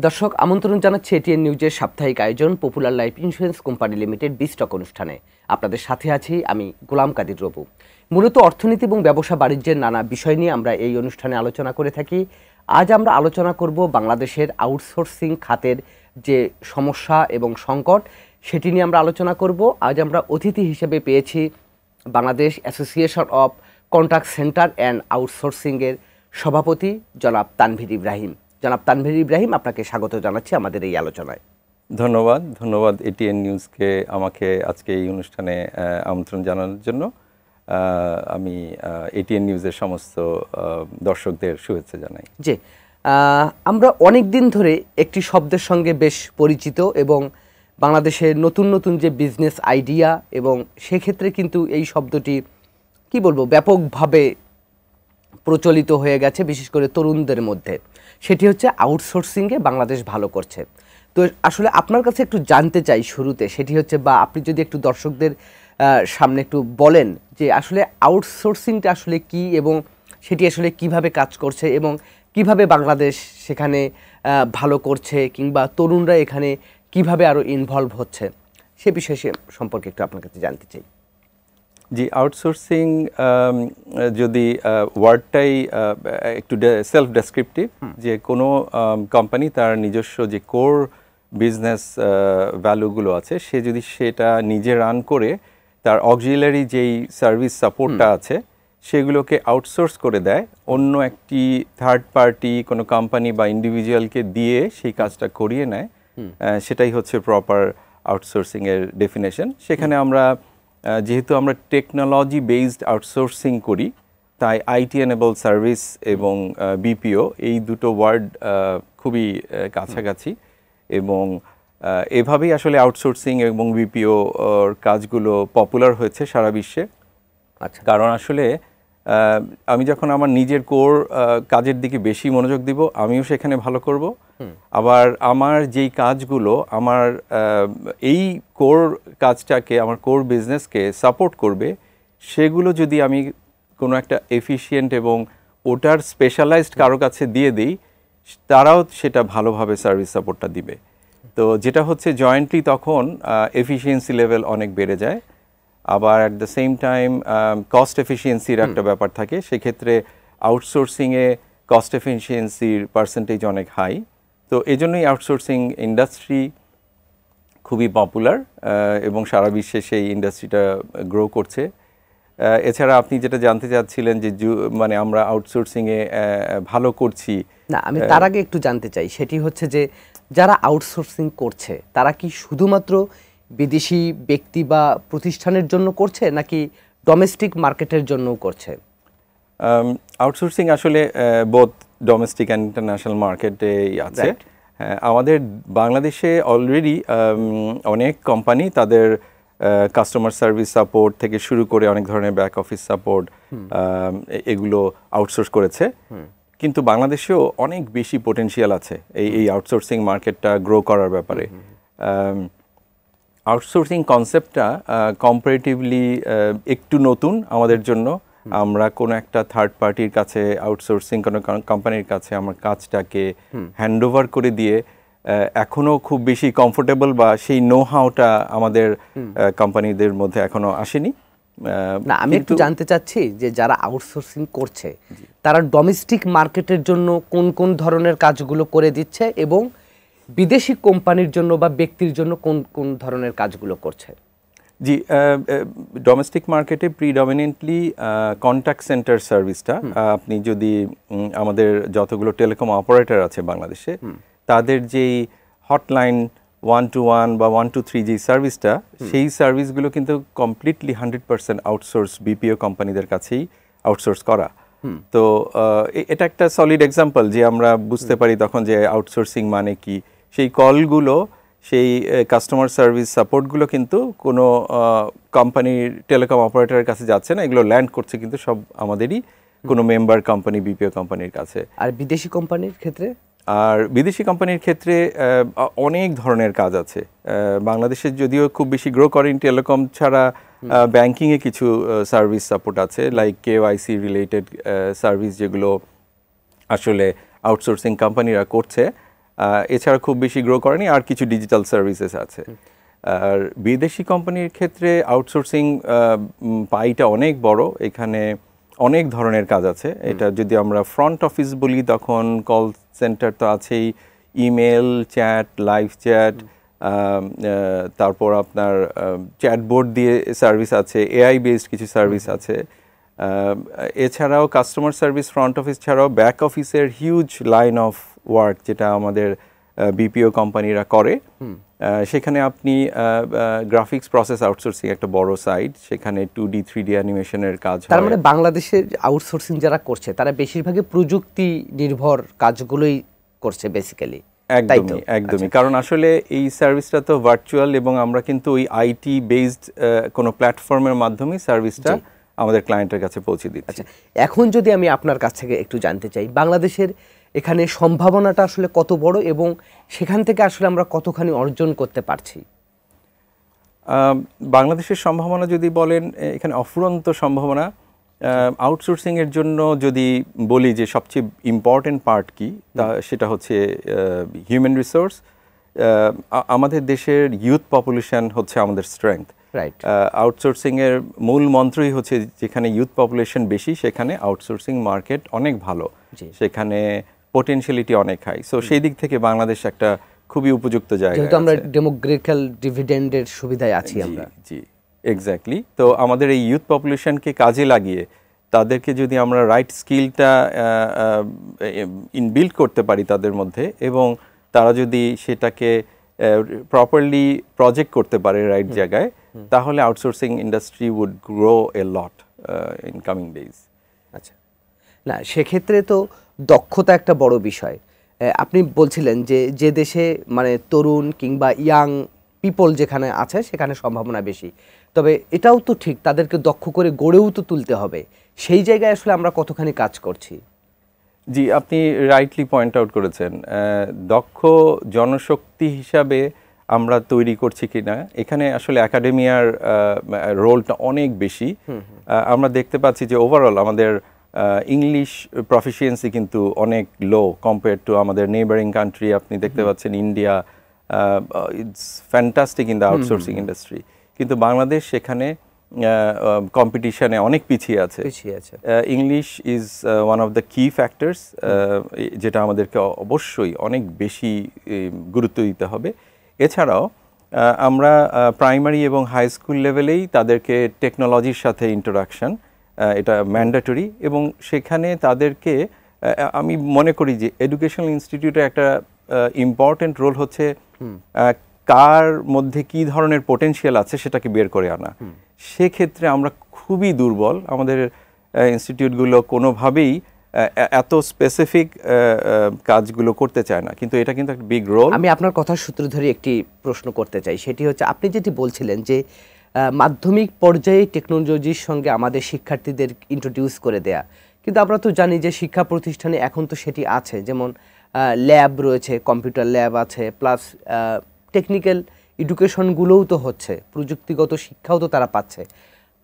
দর্শক আমন্ত্রণ জানাচ্ছি এটিএন নিউজের সাপ্তাহিক আয়োজন popular life insurance company limited বিস্টক অনুষ্ঠানে। আপনাদের সাথে আছি আমি গোলাম কাদির রবু। মূলত অর্থনীতি এবং ব্যবসা বাণিজ্যের নানা বিষয় নিয়ে আমরা এই অনুষ্ঠানে আলোচনা করে থাকি। আজ আমরা আলোচনা করব বাংলাদেশের আউটসোর্সিং খাতের যে সমস্যা এবং সংকট সেটি নিয়ে আমরা আলোচনা করব। আজ আমরা অতিথি হিসেবে পেয়েছি Bangladesh association of contact centre and আউটসোর্সিংয়ের সভাপতি জনাব তানভীর ইব্রাহিম। জনাব তানভীর ইব্রাহিম, আপনাকে স্বাগত জানাচ্ছি আমাদের এই আলোচনায়। ধন্যবাদ এটিএন নিউজকে আমাকে আজকে এই অনুষ্ঠানে আমন্ত্রণ জানানোর জন্য। আমি এটিএন নিউজের সমস্ত দর্শকদের শুভেচ্ছা জানাই। জি, আমরা অনেক দিন ধরে একটি শব্দের সঙ্গে বেশ পরিচিত এবং বাংলাদেশের নতুন নতুন যে বিজনেস আইডিয়া এবং সেক্ষেত্রে কিন্তু এই শব্দটি কি বলবো ব্যাপকভাবে প্রচলিত হয়ে গেছে, বিশেষ করে তরুণদের মধ্যে। সেটি হচ্ছে আউটসোর্সিংয়ে বাংলাদেশ ভালো করছে। তো আসলে আপনার কাছে একটু জানতে চাই শুরুতে, সেটি হচ্ছে বা আপনি যদি একটু দর্শকদের সামনে একটু বলেন যে আসলে আউটসোর্সিংটা আসলে কি এবং সেটি আসলে কিভাবে কাজ করছে এবং কিভাবে বাংলাদেশ সেখানে ভালো করছে, কিংবা তরুণরা এখানে কিভাবে আরও ইনভলভ হচ্ছে, সে বিষয়ে সম্পর্কে একটু আপনার কাছে জানতে চাই। জি, আউটসোর্সিং যদি ওয়ার্ডটাই একটু সেলফ ডেসক্রিপটিভ, যে কোনো কোম্পানি তার নিজস্ব যে কোর বিজনেস ভ্যালুগুলো আছে সে যদি সেটা নিজে রান করে তার অক্সিলারি যেই সার্ভিস সাপোর্টটা আছে সেগুলোকে আউটসোর্স করে দেয় অন্য একটি থার্ড পার্টি কোনো কোম্পানি বা ইন্ডিভিজুয়ালকে দিয়ে সেই কাজটা করিয়ে নেয়, সেটাই হচ্ছে প্রপার আউটসোর্সিংয়ের ডেফিনেশন। সেখানে আমরা যেহেতু আমরা টেকনোলজি বেসড আউটসোর্সিং করি, তাই আইটি এনেবল সার্ভিস এবং বিপিও এই দুটো ওয়ার্ড খুবই কাছাকাছি এবং এভাবেই আসলে আউটসোর্সিং এবং বিপিও কাজগুলো পপুলার হয়েছে সারা বিশ্বে। আচ্ছা, কারণ আসলে আমি যখন আমার নিজের কোর কাজের দিকে বেশি মনোযোগ দিব, আমিও সেখানে ভালো করব। আবার আমার যেই কাজগুলো আমার এই কোর কাজটাকে, আমার কোর বিজনেসকে সাপোর্ট করবে, সেগুলো যদি আমি কোনো একটা এফিশিয়েন্ট এবং ওটার স্পেশালাইজড কারো কাছে দিয়ে দিই, তারাও সেটা ভালোভাবে সার্ভিস সাপোর্টটা দিবে। তো যেটা হচ্ছে জয়েন্টলি তখন এফিশিয়েন্সি লেভেল অনেক বেড়ে যায়। আবার at the same time cost এফিসিয়েন্সির একটা ব্যাপার থাকে, সেক্ষেত্রে আউটসোর্সিংয়ে কস্ট এফিসিয়েন্সির পার্সেন্টেজ অনেক হাই। তো এই জন্যই আউটসোর্সিং ইন্ডাস্ট্রি খুবই পপুলার এবং সারা বিশ্বে সেই ইন্ডাস্ট্রিটা গ্রো করছে। এছাড়া আপনি যেটা জানতে চাচ্ছিলেন যে মানে আমরা আউটসোর্সিংয়ে ভালো করছি না, আমি তার আগে একটু জানতে চাই, সেটি হচ্ছে যে যারা আউটসোর্সিং করছে তারা কি শুধুমাত্র বিদেশি ব্যক্তি বা প্রতিষ্ঠানের জন্য করছে নাকি ডোমেস্টিক মার্কেটের জন্যও করছে? আউটসোর্সিং আসলে বোথ ডোমেস্টিক অ্যান্ড ইন্টারন্যাশনাল মার্কেটে আছে। আমাদের বাংলাদেশে অলরেডি অনেক কোম্পানি তাদের কাস্টমার সার্ভিস সাপোর্ট থেকে শুরু করে অনেক ধরনের ব্যাক অফিস সাপোর্ট এগুলো আউটসোর্স করেছে, কিন্তু বাংলাদেশেও অনেক বেশি পোটেনশিয়াল আছে এই আউটসোর্সিং মার্কেটটা গ্রো করার ব্যাপারে। আউটসোর্সিং কনসেপ্টটা কম্পারেটিভলি একটু নতুন আমাদের জন্য। আমরা কোনো একটা থার্ড পার্টির কাছে, আউটসোর্সিং কোনো কোম্পানির কাছে আমার কাজটাকে হ্যান্ডওভার করে দিয়ে এখনও খুব বেশি কমফোর্টেবল বা সেই নো হাউটা আমাদের কোম্পানিদের মধ্যে এখনো আসেনি। না, আমি একটু জানতে চাচ্ছি যে যারা আউটসোর্সিং করছে তারা ডোমেস্টিক মার্কেটের জন্য কোন কোন ধরনের কাজগুলো করে দিচ্ছে এবং বিদেশি কোম্পানির জন্য বা ব্যক্তির জন্য কোন কোন ধরনের কাজগুলো করছে? জি, ডোমেস্টিক মার্কেটে প্রিডমিনেন্টলি কন্ট্যাক্ট সেন্টার সার্ভিসটা, আপনি যদি আমাদের যতগুলো টেলিকম অপারেটর আছে বাংলাদেশে তাদের যেই হটলাইন 121 বা 123 যেই সার্ভিসটা, সেই সার্ভিসগুলো কিন্তু কমপ্লিটলি 100% আউটসোর্স বিপিও কোম্পানিদের কাছেই আউটসোর্স করা। তো এটা একটা সলিড এক্সাম্পল যে আমরা বুঝতে পারি তখন যে আউটসোর্সিং মানে কি। সেই কলগুলো, সেই কাস্টমার সার্ভিস সাপোর্টগুলো কিন্তু কোনো কোম্পানির টেলিকম অপারেটরের কাছে যাচ্ছে না, এগুলো ল্যান্ড করছে কিন্তু সব আমাদেরই কোনো মেম্বার কোম্পানি বিপিও কোম্পানির কাছে। আর বিদেশি কোম্পানির ক্ষেত্রে? আর বিদেশি কোম্পানির ক্ষেত্রে অনেক ধরনের কাজ আছে। বাংলাদেশে যদিও খুব বেশি গ্রো করেন টেলিকম ছাড়া, ব্যাংকিংয়ে কিছু সার্ভিস সাপোর্ট আছে, লাইক কেওয়াইসি রিলেটেড সার্ভিস, যেগুলো আসলে আউটসোর্সিং কোম্পানিরা করছে। এছাড়া খুব বেশি গ্রো করেনি, আর কিছু ডিজিটাল সার্ভিসেস আছে। আর বিদেশি কোম্পানির ক্ষেত্রে আউটসোর্সিং পাইটা অনেক বড়, এখানে অনেক ধরনের কাজ আছে। এটা যদি আমরা ফ্রন্ট অফিস বলি তখন কল সেন্টার তো আছেই, ইমেল, চ্যাট, লাইভ চ্যাট, তারপর আপনার চ্যাটবোর্ড দিয়ে সার্ভিস আছে, এআই বেসড কিছু সার্ভিস আছে। এছাড়াও কাস্টমার সার্ভিস ফ্রন্ট অফিস ছাড়াও ব্যাক অফিসের হিউজ লাইন অফ ওয়ার্ক যেটা আমাদের বিপিও কোম্পানিরা করে। সেখানে আপনি গ্রাফিক্স প্রসেস আউটসোর্সিং একটা বড় সাইট, সেখানে 2D 3D অ্যানিমেশনের কাজ হয়। তার মানে বাংলাদেশের আউটসোর্সিং যারা করছে তারা বেশিরভাগই প্রযুক্তি নির্ভর কাজগুলোই করছে বেসিক্যালি। একদমই, কারণ আসলে এই সার্ভিসটা তো ভার্চুয়াল এবং আমরা কিন্তু ওই আইটি বেসড কোনো প্ল্যাটফর্মের মাধ্যমে সার্ভিসটা আমাদের ক্লায়েন্টের কাছে পৌঁছে দিচ্ছি। আচ্ছা, এখন যদি আমি আপনার কাছ থেকে একটু জানতে চাই, বাংলাদেশের এখানে সম্ভাবনাটা আসলে কত বড় এবং সেখান থেকে আসলে আমরা কতখানি অর্জন করতে পারছি? বাংলাদেশের সম্ভাবনা যদি বলেন, এখানে অফুরন্ত সম্ভাবনা। আউটসোর্সিংয়ের জন্য যদি বলি যে সবচেয়ে ইম্পর্টেন্ট পার্ট কি, সেটা হচ্ছে হিউম্যান রিসোর্স। আমাদের দেশের ইউথ পপুলেশন হচ্ছে আমাদের স্ট্রেংথ। আউটসোর্সিংয়ের মূল মন্ত্রই হচ্ছে যেখানে ইউথ পপুলেশন বেশি সেখানে আউটসোর্সিং মার্কেট অনেক ভালো, সেখানে পোটেনশিয়ালিটি অনেক হাই। সো সেই দিক থেকে বাংলাদেশ একটা খুবই উপযুক্ত জায়গা, যেহেতু আমরা ডেমোগ্রাফিক্যাল ডিভিডেন্ডের সুবিধায় আছি আমরা। জি, এক্স্যাক্টলি। তো আমাদের এই ইউথ পপুলেশনকে কাজে লাগিয়ে তাদেরকে যদি আমরা রাইট স্কিলটা ইনবিল্ড করতে পারি তাদের মধ্যে, এবং তারা যদি সেটাকে প্রপারলি প্রজেক্ট করতে পারে রাইট জায়গায়, তাহলে outsourcing industry would grow a lot in coming days. আচ্ছা, না সেক্ষেত্রে তো দক্ষতা একটা বড় বিষয়। আপনি বলছিলেন যে যে দেশে মানে তরুণ কিংবা ইয়াং পিপল যেখানে আছে সেখানে সম্ভাবনা বেশি, তবে এটাও তো ঠিক তাদেরকে দক্ষ করে গড়েও তো তুলতে হবে। সেই জায়গায় আসলে আমরা কতখানি কাজ করছি? জি, আপনি রাইটলি পয়েন্ট আউট করেছেন। দক্ষ জনশক্তি হিসাবে আমরা তৈরি করছি কিনা, এখানে আসলে একাডেমিয়ার রোলটা অনেক বেশি। আমরা দেখতে পাচ্ছি যে ওভারঅল আমাদের ইংলিশ প্রফিসিয়েন্সি কিন্তু অনেক লো কম্পেয়ার টু আমাদের নেইবারিং কান্ট্রি। আপনি দেখতে পাচ্ছেন India, it's fantastic in the outsourcing industry, কিন্তু বাংলাদেশ সেখানে কম্পিটিশনে অনেক পিছিয়ে আছে। English is one of the কি ফ্যাক্টরস, যেটা আমাদেরকে অবশ্যই অনেক বেশি গুরুত্ব দিতে হবে। এছাড়াও আমরা প্রাইমারি এবং হাই স্কুল লেভেলেই তাদেরকে টেকনোলজির সাথে ইন্ট্রোডাকশন, এটা ম্যান্ডেটরি, এবং সেখানে তাদেরকে আমি মনে করি যে এডুকেশনাল ইনস্টিটিউটের একটা ইম্পর্টেন্ট রোল হচ্ছে কার মধ্যে কি ধরনের পোটেনশিয়াল আছে সেটাকে বের করে আনা। সেক্ষেত্রে আমরা খুবই দুর্বল, আমাদের ইনস্টিটিউটগুলো কোনোভাবেই এত স্পেসিফিক কাজগুলো করতে চায় না, কিন্তু এটা কিন্তু একটা বিগ রোল। আমি আপনার কথার সূত্র ধরে একটি প্রশ্ন করতে চাই, সেটি হচ্ছে আপনি যেটি বলছিলেন যে মাধ্যমিক পর্যায়ে টেকনোলজির সঙ্গে আমাদের শিক্ষার্থীদের ইন্ট্রোডিউস করে দেয়া, কিন্তু আমরা তো জানি যে শিক্ষা প্রতিষ্ঠানে এখন তো সেটি আছে, যেমন ল্যাব রয়েছে, কম্পিউটার ল্যাব আছে, প্লাস টেকনিক্যাল এডুকেশনগুলোও তো হচ্ছে, প্রযুক্তিগত শিক্ষাও তো তারা পাচ্ছে।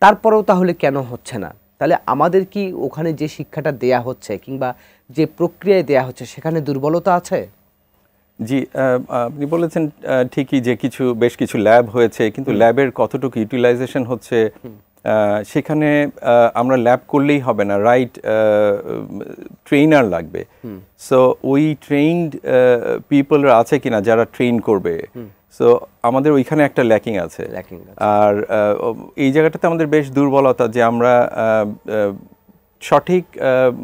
তারপরেও তাহলে কেন হচ্ছে না? তাহলে আমাদের কি ওখানে যে শিক্ষাটা দেয়া হচ্ছে কিংবা যে প্রক্রিয়ায় দেয়া হচ্ছে সেখানে দুর্বলতা আছে? জি, আপনি বলেছেন ঠিকই যে বেশ কিছু ল্যাব হয়েছে, কিন্তু ল্যাবের কতটুকু ইউটিলাইজেশন হচ্ছে সেখানে আমরা ল্যাব করলেই হবে না, রাইট ট্রেনার লাগবে। সো ওই ট্রেইনড পিপলরা আছে কিনা যারা ট্রেন করবে, সো আমাদের ওইখানে একটা ল্যাকিং আছে। আর এই জায়গাটাতে আমাদের বেশ দুর্বলতা যে আমরা সঠিক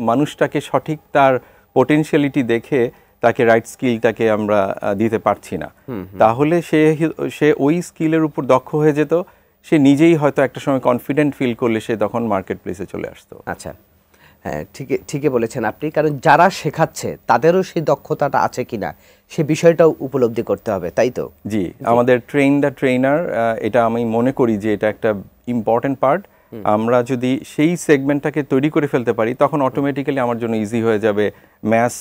মানুষটাকে সঠিক তার পোটেনশিয়ালিটি দেখে তাকে রাইট স্কিলটাকে আমরা দিতে পারছি না। তাহলে সে ওই স্কিলের উপর দক্ষ হয়ে যেত, সে নিজেই হয়তো একটা সময় কনফিডেন্ট ফিল করলে সে তখন মার্কেট প্লেসে চলে আসতো। আচ্ছা, হ্যাঁ, ঠিকই বলেছেন আপনি, কারণ যারা শেখাচ্ছে তাদেরও সেই দক্ষতাটা আছে কিনা সে বিষয়টাও উপলব্ধি করতে হবে, তাই তো? জি, আমাদের ট্রেন দ্য ট্রেনার, এটা আমি মনে করি যে এটা একটা ইম্পর্টেন্ট পার্ট। আমরা যদি সেই সেগমেন্টটাকে তৈরি করে ফেলতে পারি তখন অটোমেটিক্যালি আমার জন্য ইজি হয়ে যাবে ম্যাস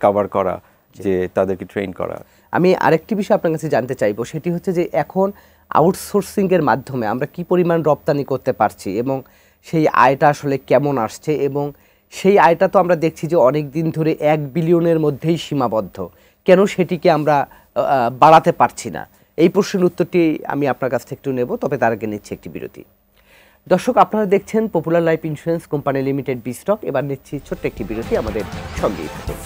কভার করা, যে তাদেরকে ট্রেন করা। আমি আরেকটি বিষয় আপনার কাছে জানতে চাইবো, সেটি হচ্ছে যে এখন আউটসোর্সিংয়ের মাধ্যমে আমরা কি পরিমাণ রপ্তানি করতে পারছি এবং সেই আয়টা আসলে কেমন আসছে, এবং সেই আয়টা তো আমরা দেখছি যে অনেক দিন ধরে 1 বিলিয়নের মধ্যেই সীমাবদ্ধ, কেন সেটিকে আমরা বাড়াতে পারছি না? এই প্রশ্নের উত্তরটি আমি আপনার কাছ থেকে একটু নেব, তবে তার আগে নিচ্ছি একটি বিরতি। দর্শক, আপনারা দেখছেন popular life insurance company limited B-stock. এবার নিচ্ছি ছোট্ট একটি বিরতি, আমাদের সঙ্গেই থাকুন।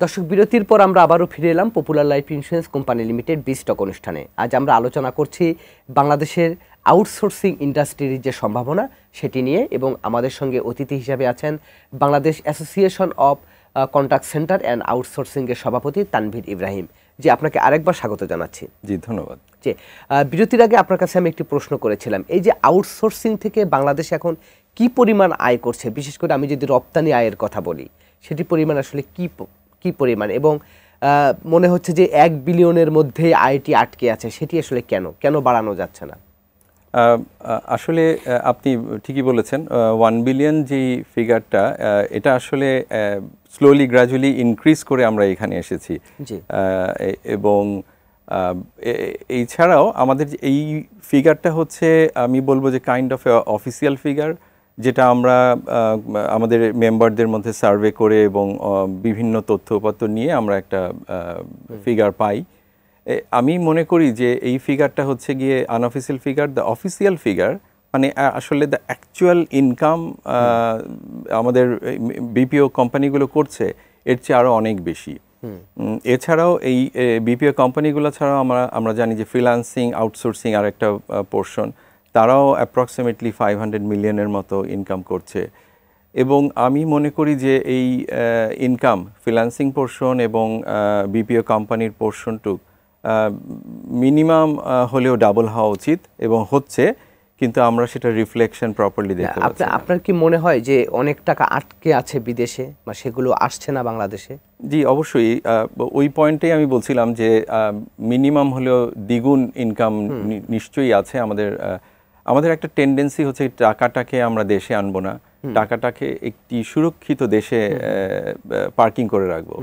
দর্শক, বিরতির পর আমরা আবারও ফিরে এলাম popular life insurance company limited B-stock অনুষ্ঠানে। আজ আমরা আলোচনা করছি বাংলাদেশের আউটসোর্সিং ইন্ডাস্ট্রির যে সম্ভাবনা সেটি নিয়ে, এবং আমাদের সঙ্গে অতিথি হিসাবে আছেন Bangladesh association of contact centre and আউটসোর্সিংয়ের সভাপতি তানভীর ইব্রাহিম। জি, আপনাকে আরেকবার স্বাগত জানাচ্ছি। জি, ধন্যবাদ। যে বিরতির আগে আপনার কাছে আমি একটি প্রশ্ন করেছিলাম, এই যে আউটসোর্সিং থেকে বাংলাদেশ এখন কি পরিমাণ আয় করছে, বিশেষ করে আমি যদি রপ্তানি আয়ের কথা বলি, সেটি পরিমাণ আসলে কি পরিমাণ, এবং মনে হচ্ছে যে 1 বিলিয়নের মধ্যে আয়টি আটকে আছে, সেটি আসলে কেন বাড়ানো যাচ্ছে না? আসলে আপনি ঠিকই বলেছেন, 1 বিলিয়ন যেই ফিগারটা, এটা আসলে স্লোলি গ্র্যাজুয়ালি ইনক্রিজ করে আমরা এখানে এসেছি। এবং এছাড়াও আমাদের এই ফিগারটা হচ্ছে, আমি বলবো যে কাইন্ড অফ অফিসিয়াল ফিগার, যেটা আমরা আমাদের মেম্বারদের মধ্যে সার্ভে করে এবং বিভিন্ন তথ্যপত্র নিয়ে আমরা একটা ফিগার পাই। আমি মনে করি যে এই ফিগারটা হচ্ছে গিয়ে unofficial figure. The official figure মানে আসলে দ্য অ্যাকচুয়াল ইনকাম আমাদের বিপিও কোম্পানিগুলো করছে এর চেয়ে আরও অনেক বেশি। এছাড়াও এই বিপিও কোম্পানিগুলো ছাড়াও আমরা জানি যে ফ্রিল্যান্সিং আউটসোর্সিং আর একটা পোর্শন, তারাও অ্যাপ্রক্সিমেটলি 500 মিলিয়নের মতো ইনকাম করছে। এবং আমি মনে করি যে এই ইনকাম ফ্রিল্যান্সিং পোর্শন এবং বিপিও কোম্পানির পোর্শনটুক মিনিমাম হলেও ডাবল হওয়া উচিত, এবং হচ্ছে, কিন্তু আমরা সেটা রিফ্লেকশন প্রপারলি দেখতে পাচ্ছি না। আপনার কি মনে হয় যে অনেক টাকা আটকে আছে বিদেশে, বা সেগুলো আসছে না বাংলাদেশে? জি, অবশ্যই। ওই পয়েন্টেই আমি বলছিলাম যে মিনিমাম হলেও দ্বিগুণ ইনকাম নিশ্চয়ই আছে। আমাদের একটা টেন্ডেন্সি হচ্ছে টাকাটাকে আমরা দেশে আনবো না, টাকাটাকে একটি সুরক্ষিত দেশে পার্কিং করে রাখবো।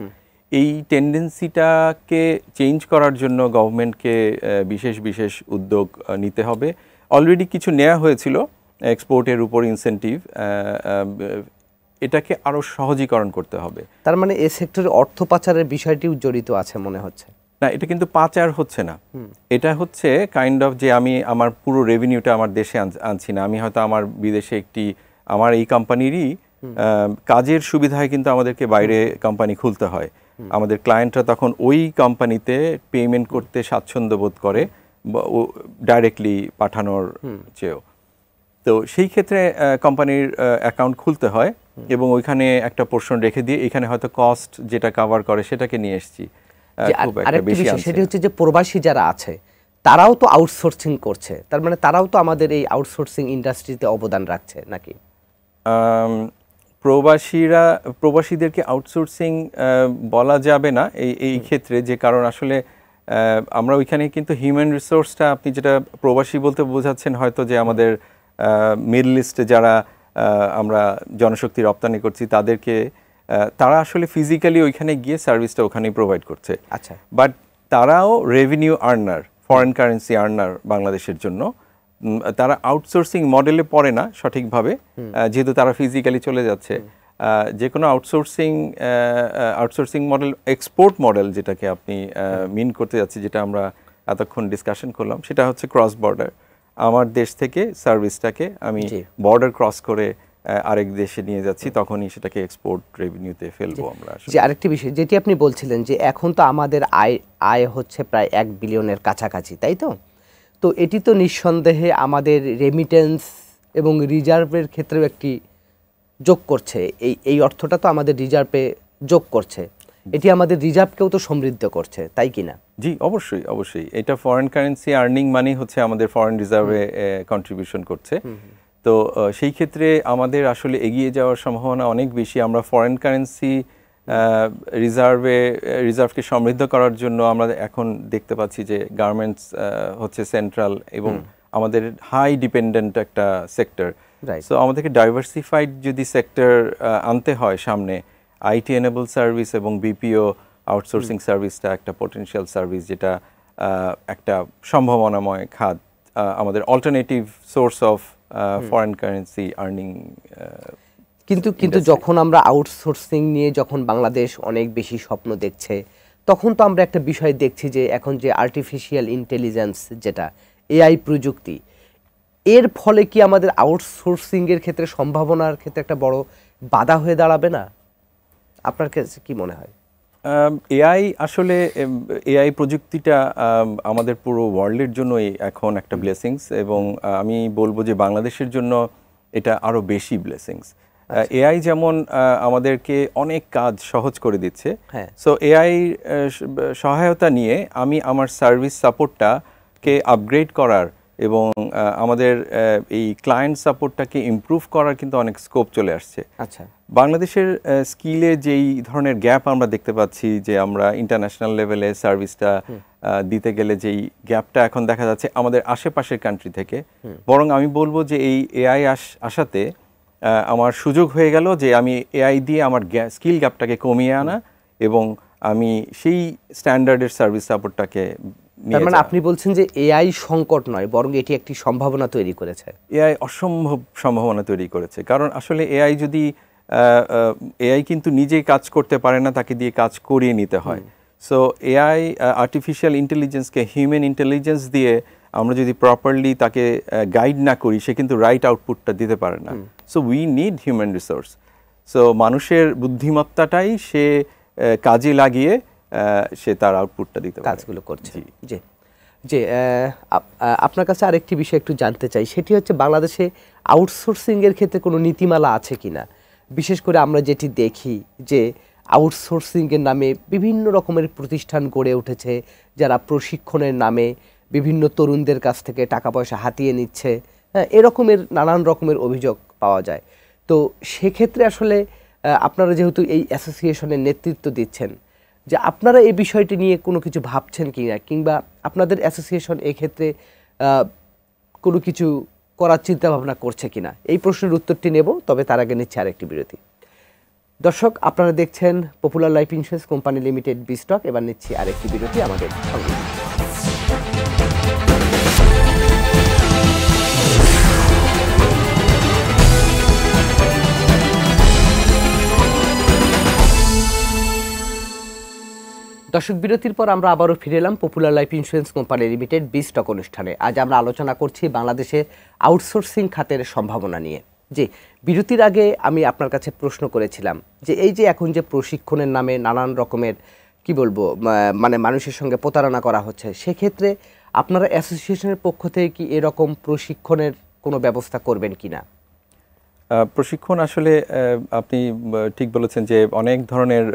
এই টেন্ডেন্সিটাকে চেঞ্জ করার জন্য গভর্নমেন্টকে বিশেষ উদ্যোগ নিতে হবে। অলরেডি কিছু নেওয়া হয়েছিল এক্সপোর্টের উপর ইনসেন্টিভ, এটাকে আরও সহজীকরণ করতে হবে। তার মানে এই সেক্টরে অর্থ পাচারের বিষয়টিও জড়িত আছে মনে হচ্ছে? না, এটা কিন্তু পাচার হচ্ছে না, এটা হচ্ছে কাইন্ড অফ যে আমি আমার পুরো রেভিনিউটা আমার দেশে আনছি না। আমি হয়তো আমার বিদেশে আমার এই কোম্পানিরই কাজের সুবিধায় কিন্তু আমাদেরকে বাইরে কোম্পানি খুলতে হয়। আমাদের ক্লায়েন্টরা তখন ওই কোম্পানিতে পেমেন্ট করতে স্বাচ্ছন্দ্য বোধ করে ডাইরেক্টলি পাঠানোর চেয়েও। তো সেই ক্ষেত্রে কোম্পানির অ্যাকাউন্ট খুলতে হয়, এবং ওইখানে একটা পোর্শন রেখে দিয়ে এখানে হয়তো কস্ট যেটা কভার করে সেটাকে নিয়ে এসেছি। সেটি হচ্ছে যে প্রবাসী যারা আছে তারাও তো আউটসোর্সিং করছে, তার মানে তারাও তো আমাদের এই আউটসোর্সিং ইন্ডাস্ট্রিতে অবদান রাখছে নাকি? প্রবাসীদেরকে আউটসোর্সিং বলা যাবে না এই ক্ষেত্রে, যে কারণ আসলে আমরা ওইখানে কিন্তু হিউম্যান রিসোর্সটা, আপনি যেটা প্রবাসী বলতে বোঝাচ্ছেন হয়তো যে আমাদের মিডল ইস্টে যারা আমরা জনশক্তি রপ্তানি করছি তারা আসলে ফিজিক্যালি ওইখানে গিয়ে সার্ভিসটা ওখানেই প্রোভাইড করছে। আচ্ছা, বাট তারাও revenue earner, foreign currency earner বাংলাদেশের জন্য। তারা আউটসোর্সিং মডেলে পড়ে না সঠিকভাবে, যেহেতু তারা ফিজিক্যালি চলে যাচ্ছে। যে কোনো আউটসোর্সিং মডেল, এক্সপোর্ট মডেল যেটাকে আপনি মিন করতে যাচ্ছি, যেটা আমরা এতক্ষণ ডিসকাশন করলাম, সেটা হচ্ছে ক্রস বর্ডার। আমার দেশ থেকে সার্ভিসটাকে আমি বর্ডার ক্রস করে আরেক দেশে নিয়ে যাচ্ছি, তখনই সেটাকে এক্সপোর্ট রেভিনিউতে ফেলবো আমরা। যে আরেকটি বিষয় যেটি আপনি বলছিলেন যে এখন তো আমাদের আয় হচ্ছে প্রায় 1 বিলিয়নের কাছাকাছি, তাই তো? তো এটি তো নিঃসন্দেহে আমাদের রেমিটেন্স এবং রিজার্ভের ক্ষেত্রেও একটি যোগ করছে। এই অর্থটা তো আমাদের রিজার্ভে যোগ করছে, এটি আমাদের রিজার্ভকেও তো সমৃদ্ধ করছে, তাই কি না? জি, অবশ্যই। এটা ফরেন কারেন্সি আর্নিং মানে হচ্ছে আমাদের ফরেন রিজার্ভে কন্ট্রিবিউশন করছে। তো সেই ক্ষেত্রে আমাদের আসলে এগিয়ে যাওয়ার সম্ভাবনা অনেক বেশি। আমরা ফরেন কারেন্সি রিজার্ভকে সমৃদ্ধ করার জন্য আমরা এখন দেখতে পাচ্ছি যে গার্মেন্টস হচ্ছে সেন্ট্রাল এবং আমাদের হাই ডিপেন্ডেন্ট একটা সেক্টর। সো আমাদেরকে ডাইভার্সিফাইড যদি সেক্টর আনতে হয় সামনে, আইটি এনেবল সার্ভিস এবং বিপিও আউটসোর্সিং সার্ভিসটা একটা পোটেনশিয়াল সার্ভিস, যেটা একটা সম্ভাবনাময় খাত, আমাদের alternative source of foreign currency earning. কিন্তু যখন আমরা আউটসোর্সিং নিয়ে যখন বাংলাদেশ অনেক বেশি স্বপ্ন দেখছে, তখন তো আমরা একটা বিষয় দেখছি যে এখন যে আর্টিফিশিয়াল ইন্টেলিজেন্স, যেটা এআই প্রযুক্তি, এর ফলে কি আমাদের আউটসোর্সিংয়ের ক্ষেত্রে সম্ভাবনার ক্ষেত্রে একটা বড় বাধা হয়ে দাঁড়াবে না? আপনার কাছে কি মনে হয়? এআই আসলে, এআই প্রযুক্তিটা আমাদের পুরো ওয়ার্ল্ডের জন্যই এখন একটা ব্লেসিংস, এবং আমি বলবো যে বাংলাদেশের জন্য এটা আরও বেশি ব্লেসিংস। এআই যেমন আমাদেরকে অনেক কাজ সহজ করে দিচ্ছে, সো এআই সহায়তা নিয়ে আমি আমার সার্ভিস সাপোর্টটাকে আপগ্রেড করার এবং আমাদের এই ক্লায়েন্ট সাপোর্টটাকে ইমপ্রুভ করার কিন্তু অনেক স্কোপ চলে আসছে। আচ্ছা, বাংলাদেশের স্কিলে যেই ধরনের গ্যাপ আমরা দেখতে পাচ্ছি, যে আমরা ইন্টারন্যাশনাল লেভেলে সার্ভিসটা দিতে গেলে যেই গ্যাপটা এখন দেখা যাচ্ছে আমাদের আশেপাশের কান্ট্রি থেকে, বরং আমি বলবো যে এই এআই আসাতে আমার সুযোগ হয়ে গেল যে আমি এআই দিয়ে আমার স্কিল গ্যাপটাকে কমিয়ে আনা, এবং আমি সেই স্ট্যান্ডার্ডের সার্ভিস সাপোর্টটাকে। তার মানে আপনি বলছেন যে এআই সংকট নয়, বরং এটি একটি সম্ভাবনা তৈরি করেছে। এআই অসম্ভব সম্ভাবনা তৈরি করেছে, কারণ আসলে এআই কিন্তু নিজেই কাজ করতে পারে না, তাকে দিয়ে কাজ করিয়ে নিতে হয়। সো এআই, আর্টিফিশিয়াল ইন্টেলিজেন্সকে হিউম্যান ইন্টেলিজেন্স দিয়ে আমরা যদি প্রপারলি তাকে গাইড না করি, সে কিন্তু রাইট আউটপুটটা দিতে পারে না। So we need human resource. So মানুষের বুদ্ধিমত্তাটাই সে কাজে লাগিয়ে সে তার আউটপুটটা দিতে পারে, কাজগুলো করছে। জি জি, আপনার কাছে আরেকটি বিষয় একটু জানতে চাই, সেটি হচ্ছে বাংলাদেশে আউটসোর্সিংয়ের ক্ষেত্রে কোনো নীতিমালা আছে কিনা। বিশেষ করে আমরা যেটি দেখি যে আউটসোর্সিংয়ের নামে বিভিন্ন রকমের প্রতিষ্ঠান গড়ে উঠেছে, যারা প্রশিক্ষণের নামে বিভিন্ন তরুণদের কাছ থেকে টাকা পয়সা হাতিয়ে নিচ্ছে, হ্যাঁ, এরকমের নানান রকমের অভিযোগ পাওয়া যায়। তো সেক্ষেত্রে আসলে আপনারা যেহেতু এই অ্যাসোসিয়েশনের নেতৃত্ব দিচ্ছেন, যে আপনারা এই বিষয়টি নিয়ে কোনো কিছু ভাবছেন কি না, কিংবা আপনাদের অ্যাসোসিয়েশন এক্ষেত্রে কোনো কিছু করার চিন্তা ভাবনা করছে কিনা, এই প্রশ্নের উত্তরটি নেব। তবে তার আগে নিচ্ছে আরেকটি বিরতি। দর্শক, আপনারা দেখছেন popular life insurance company limited বিস্টক। এবার নিচ্ছি আরেকটি বিরতি আমাদের সঙ্গে। দর্শক, বিরতির পর আমরা আবারও ফিরে এলাম popular life insurance company limited বিস্টক অনুষ্ঠানে। আজ আমরা আলোচনা করছি বাংলাদেশের আউটসোর্সিং খাতের সম্ভাবনা নিয়ে। জি, বিরতির আগে আমি আপনার কাছে প্রশ্ন করেছিলাম যে এই যে এখন যে প্রশিক্ষণের নামে নানান রকমের কি বলবো মানে মানুষের সঙ্গে প্রতারণা করা হচ্ছে, সেক্ষেত্রে আপনারা অ্যাসোসিয়েশনের পক্ষ থেকে কি এরকম প্রশিক্ষণের কোনো ব্যবস্থা করবেন কিনা? প্রশিক্ষণ আসলে আপনি ঠিক বলেছেন যে অনেক ধরনের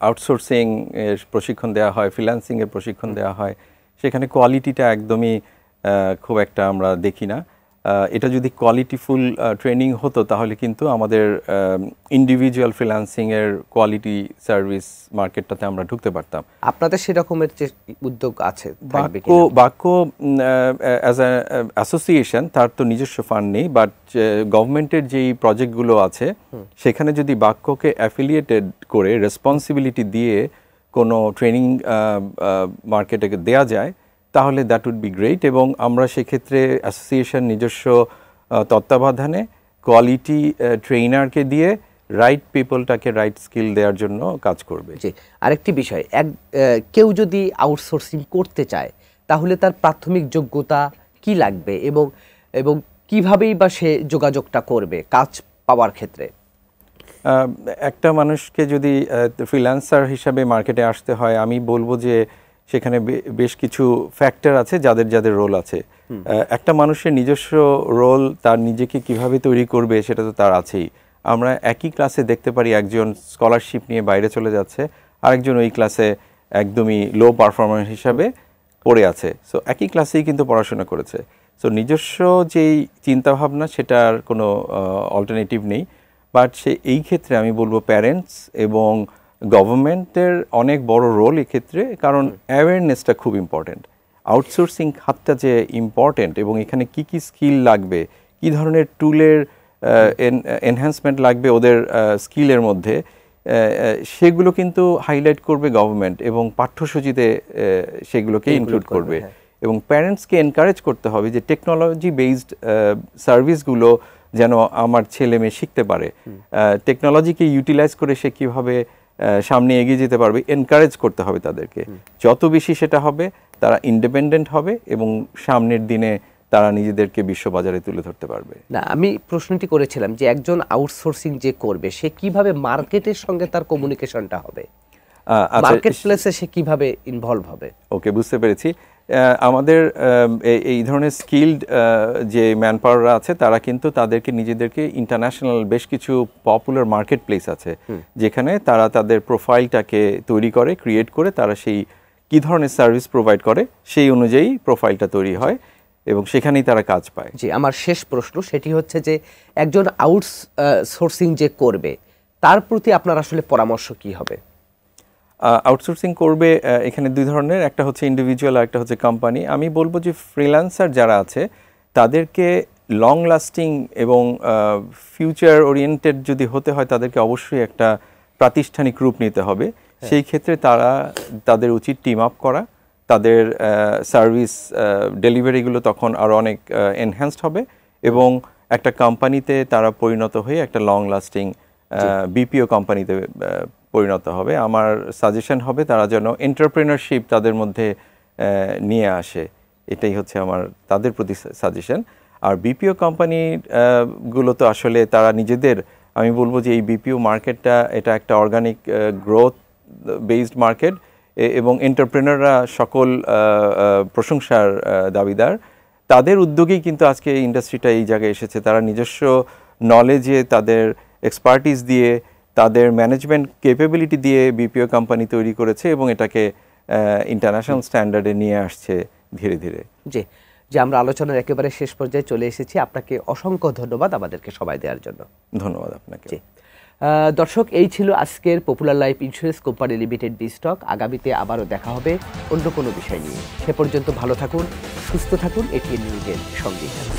আউটসোর্সিং এর প্রশিক্ষণ দেওয়া হয়, ফ্রিল্যান্সিং এর প্রশিক্ষণ দেওয়া হয়, সেখানে কোয়ালিটিটা একদমই খুব একটা আমরা দেখি না। এটা যদি কোয়ালিটিফুল ট্রেনিং হতো তাহলে কিন্তু আমাদের ইন্ডিভিজুয়াল ফ্রিল্যান্সিং এর কোয়ালিটি সার্ভিস মার্কেটটাতে আমরা ঢুকতে পারতাম। আপনাদের সেরকমের উদ্যোগ আছে? বাক্য অ্যাজ অ্যান অ্যাসোসিয়েশন তার তো নিজস্ব ফান্ড নেই, বাট গভর্নমেন্টের যেই প্রজেক্টগুলো আছে সেখানে যদি বাক্যকে অ্যাফিলিয়েটেড করে রেসপন্সিবিলিটি দিয়ে কোনো ট্রেনিং মার্কেটে দেয়া যায় তাহলে দ্যাট উড বি গ্রেট, এবং আমরা সেক্ষেত্রে অ্যাসোসিয়েশন নিজস্ব তত্ত্বাবধানে কোয়ালিটি ট্রেনারকে দিয়ে রাইট পিপলটাকে রাইট স্কিল দেওয়ার জন্য কাজ করবে। জি, আরেকটি বিষয়, কেউ যদি আউটসোর্সিং করতে চায় তাহলে তার প্রাথমিক যোগ্যতা কি লাগবে, এবং কিভাবেই বা সে যোগাযোগটা করবে কাজ পাওয়ার ক্ষেত্রে? একটা মানুষকে যদি ফ্রিল্যান্সার হিসাবে মার্কেটে আসতে হয়, আমি বলবো যে সেখানে বেশ কিছু ফ্যাক্টর আছে যাদের রোল আছে। একটা মানুষের নিজস্ব রোল তার নিজেকে কিভাবে তৈরি করবে সেটা তো তার আছেই। আমরা একই ক্লাসে দেখতে পারি একজন স্কলারশিপ নিয়ে বাইরে চলে যাচ্ছে, আরেকজন ওই ক্লাসে একদমই লো পারফরম্যান্স হিসাবে পড়ে আছে। সো একই ক্লাসেই কিন্তু পড়াশোনা করেছে। সো নিজস্ব যেই চিন্তাভাবনা সেটার কোনো অল্টারনেটিভ নেই, বাট এই ক্ষেত্রে আমি বলবো প্যারেন্টস এবং গভর্নমেন্টের অনেক বড় রোল এক্ষেত্রে, কারণ অ্যাওয়ারনেসটা খুব ইম্পর্টেন্ট। আউটসোর্সিং খাতটা যে ইম্পর্টেন্ট এবং এখানে কি কি স্কিল লাগবে, কি ধরনের টুলের এনহ্যান্সমেন্ট লাগবে ওদের স্কিলের মধ্যে, সেগুলো কিন্তু হাইলাইট করবে গভর্নমেন্ট এবং পাঠ্যসূচিতে সেগুলোকে ইনক্লুড করবে। এবং প্যারেন্টসকে এনকারেজ করতে হবে যে টেকনোলজি বেসড সার্ভিসগুলো যেন আমার ছেলে মেয়ে শিখতে পারে, টেকনোলজিকে ইউটিলাইজ করে সে কীভাবে সামনে এগিয়ে যেতে পারবে এনকারেজ করতে হবে তাদেরকে। যত বেশি সেটা হবে তারা ইন্ডিপেন্ডেন্ট হবে এবং সামনের দিনে তারা নিজেদেরকে বিশ্ববাজারে তুলে ধরতে পারবে। না, আমি প্রশ্নটি করেছিলাম যে একজন আউটসোর্সিং যে করবে সে কিভাবে মার্কেটের সঙ্গে তার কমিউনিকেশনটা হবে, মার্কেট প্লেসে সে কিভাবে ইনভলভ হবে। ওকে, বুঝতে পেরেছি। আমাদের এই ধরনের স্কিলড যে ম্যান পাওয়াররা আছে তারা কিন্তু তাদেরকে নিজেদেরকে ইন্টারন্যাশনাল বেশ কিছু পপুলার মার্কেট প্লেস আছে যেখানে তারা তাদের প্রোফাইলটাকে তৈরি করে, ক্রিয়েট করে তারা সেই কী ধরনের সার্ভিস প্রোভাইড করে সেই অনুযায়ী প্রোফাইলটা তৈরি হয় এবং সেখানেই তারা কাজ পায়। জি, আমার শেষ প্রশ্ন সেটি হচ্ছে যে একজন আউটসোর্সিং যে করবে তার প্রতি আপনার আসলে পরামর্শ কি হবে? আউটসোর্সিং করবে এখানে দুই ধরনের, একটা হচ্ছে ইন্ডিভিজুয়াল আর একটা হচ্ছে কোম্পানি। আমি বলবো যে ফ্রিল্যান্সার যারা আছে তাদেরকে লং লাস্টিং এবং ফিউচার ওরিয়েন্টেড যদি হতে হয় তাদেরকে অবশ্যই একটা প্রাতিষ্ঠানিক রূপ নিতে হবে। সেই ক্ষেত্রে তাদের উচিত টিম আপ করা, তাদের সার্ভিস ডেলিভারিগুলো তখন আরও অনেক এনহ্যান্সড হবে এবং একটা কোম্পানিতে তারা পরিণত হয়ে একটা লং লাস্টিং বিপিও কোম্পানিতে পরিণত হবে। আমার সাজেশন হবে তারা যেন এন্টারপ্রেনারশিপ তাদের মধ্যে নিয়ে আসে, এটাই হচ্ছে আমার তাদের প্রতি সাজেশন। আর বিপিও কোম্পানিগুলো তো আসলে তারা নিজেদের, আমি বলবো যে এই বিপিও মার্কেটটা এটা একটা অর্গানিক গ্রোথ বেসড মার্কেট এবং এন্টারপ্রেনাররা সকল প্রশংসার দাবিদার। তাদের উদ্যোগেই কিন্তু আজকে এই ইন্ডাস্ট্রিটা এই জায়গায় এসেছে। তারা নিজস্ব নলেজে, তাদের এক্সপার্টিস দিয়ে, তাদের ম্যানেজমেন্ট ক্যাপাবিলিটি দিয়ে বিপিও কোম্পানি তৈরি করেছে এবং এটাকে ইন্টারন্যাশনাল স্ট্যান্ডার্ডে নিয়ে আসছে ধীরে ধীরে। জি, যে আমরা আলোচনার একেবারে শেষ পর্যায়ে চলে এসেছি। আপনাকে অসংখ্য ধন্যবাদ আমাদেরকে সময় দেওয়ার জন্য। ধন্যবাদ আপনাকে। জি দর্শক, এই ছিল আজকের popular life insurance company limited B-stock. আগামীতে আবারও দেখা হবে অন্য কোনো বিষয় নিয়ে। সে পর্যন্ত ভালো থাকুন, সুস্থ থাকুন, এটিএন নিউজের সঙ্গেই থাকুন।